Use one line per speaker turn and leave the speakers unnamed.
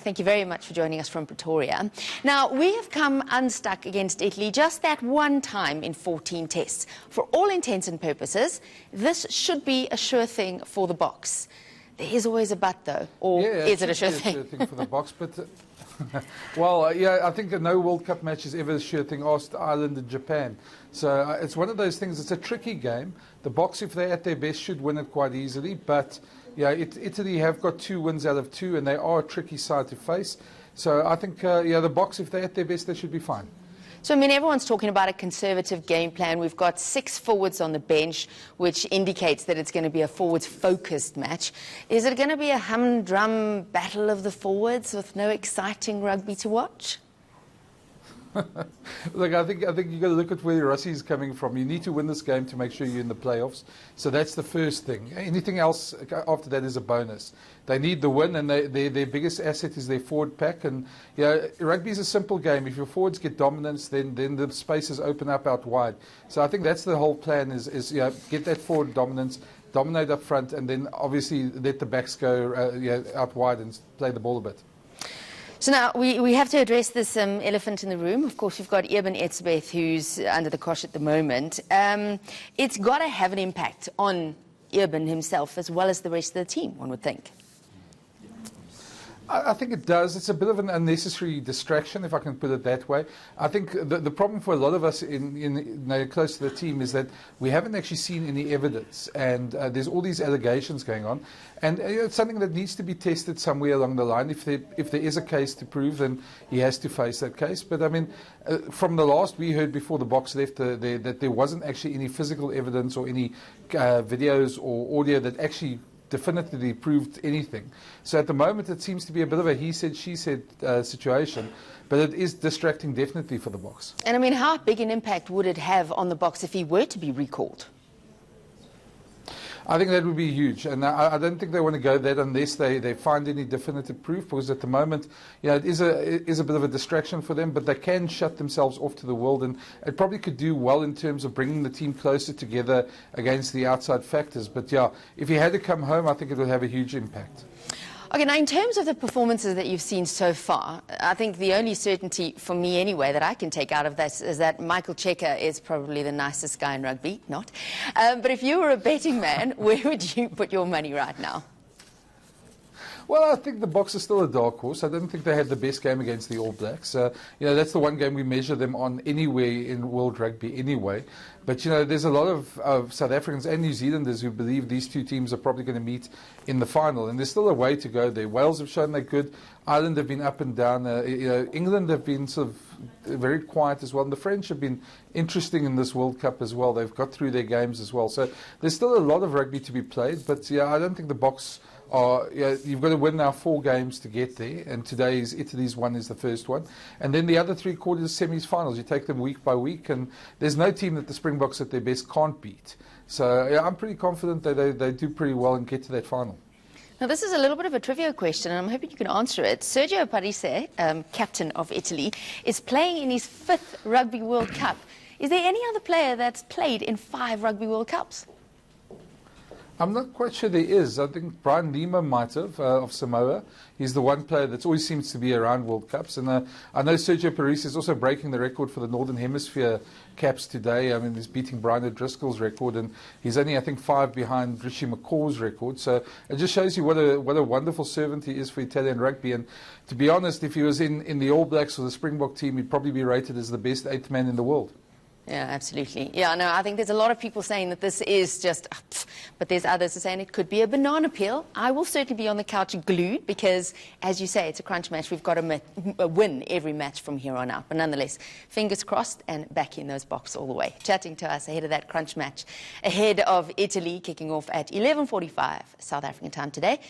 Thank you very much for joining us from Pretoria. Now, we have come unstuck against Italy just that one time in 14 tests. For all intents and purposes, this should be a sure thing for the Boks. There is always a but, though, or is it a sure thing?
Yeah, it's a sure thing for the Boks, but I think no World Cup match is ever a sure thing. Asked Ireland and Japan. So it's one of those things. It's a tricky game. The Boks, if they're at their best, should win it quite easily. But yeah, Italy have got 2 wins out of 2, and they are a tricky side to face. So I think the Boks, if they're at their best, they should be fine.
So, I mean, everyone's talking about a conservative game plan. We've got 6 forwards on the bench, which indicates that it's going to be a forwards-focused match. Is it going to be a humdrum battle of the forwards with no exciting rugby to watch?
Look, I think you've got to look at where Russia's coming from. You need to win this game to make sure you're in the playoffs. So that's the first thing. Anything else after that is a bonus. They need the win, and their biggest asset is their forward pack. And rugby is a simple game. If your forwards get dominance, then the spaces open up out wide. So I think that's the whole plan: is get that forward dominance, dominate up front, and then obviously let the backs go out wide and play the ball a bit.
So now we have to address this elephant in the room. Of course, you've got Eben Etzebeth, who's under the cosh at the moment. It's got to have an impact on Eben himself as well as the rest of the team, one would think.
I think it does. It's a bit of an unnecessary distraction, if I can put it that way. I think the problem for a lot of us close to the team is that we haven't actually seen any evidence, and there's all these allegations going on, and it's something that needs to be tested somewhere along the line. If there is a case to prove, then he has to face that case. But I mean, from the last we heard before the Boks left, that there wasn't actually any physical evidence or any videos or audio that actually definitively proved anything. So at the moment it seems to be a bit of a he said, she said situation, but it is distracting definitely for the Boks.
And I mean, how big an impact would it have on the Boks if he were to be recalled?
I think that would be huge, and I don't think they want to go that unless they find any definitive proof, because at the moment, it is a bit of a distraction for them, but they can shut themselves off to the world, and it probably could do well in terms of bringing the team closer together against the outside factors. But yeah, if he had to come home, I think it would have a huge impact.
Okay, now in terms of the performances that you've seen so far, I think the only certainty for me anyway that I can take out of this is that Michael Cheika is probably the nicest guy in rugby, not. But if you were a betting man, where would you put your money right now?
Well, I think the Boks are still a dark horse. I don't think they had the best game against the All Blacks. That's the one game we measure them on anywhere in world rugby anyway. But, there's a lot of South Africans and New Zealanders who believe these 2 teams are probably going to meet in the final. And there's still a way to go there. Wales have shown they're good. Ireland have been up and down. England have been sort of very quiet as well. And the French have been interesting in this World Cup as well. They've got through their games as well. So there's still a lot of rugby to be played. But, I don't think the Boks you've got to win now 4 games to get there, and today's Italy's one is the first one, and then the other 3 quarters, semis, finals. You take them week by week, and there's no team that the Springboks at their best can't beat. So I'm pretty confident that they do pretty well and get to that final.
Now, this is a little bit of a trivia question, and I'm hoping you can answer it. Sergio Parisse, captain of Italy, is playing in his 5th Rugby World Cup. Is there any other player that's played in 5 Rugby World Cups?
I'm not quite sure there is. I think Brian Lima might have, of Samoa. He's the one player that always seems to be around World Cups. And I know Sergio Parisse is also breaking the record for the Northern Hemisphere caps today. I mean, he's beating Brian O'Driscoll's record, and he's only, I think, 5 behind Richie McCaw's record. So it just shows you what a wonderful servant he is for Italian rugby. And to be honest, if he was in the All Blacks or the Springbok team, he'd probably be rated as the best 8th man in the world.
Yeah, absolutely. Yeah, no, I think there's a lot of people saying that this is just, but there's others who are saying it could be a banana peel. I will certainly be on the couch glued because, as you say, it's a crunch match. We've got to win every match from here on out. But nonetheless, fingers crossed and back in those Boks all the way. Chatting to us ahead of that crunch match, ahead of Italy kicking off at 11:45 South African time today.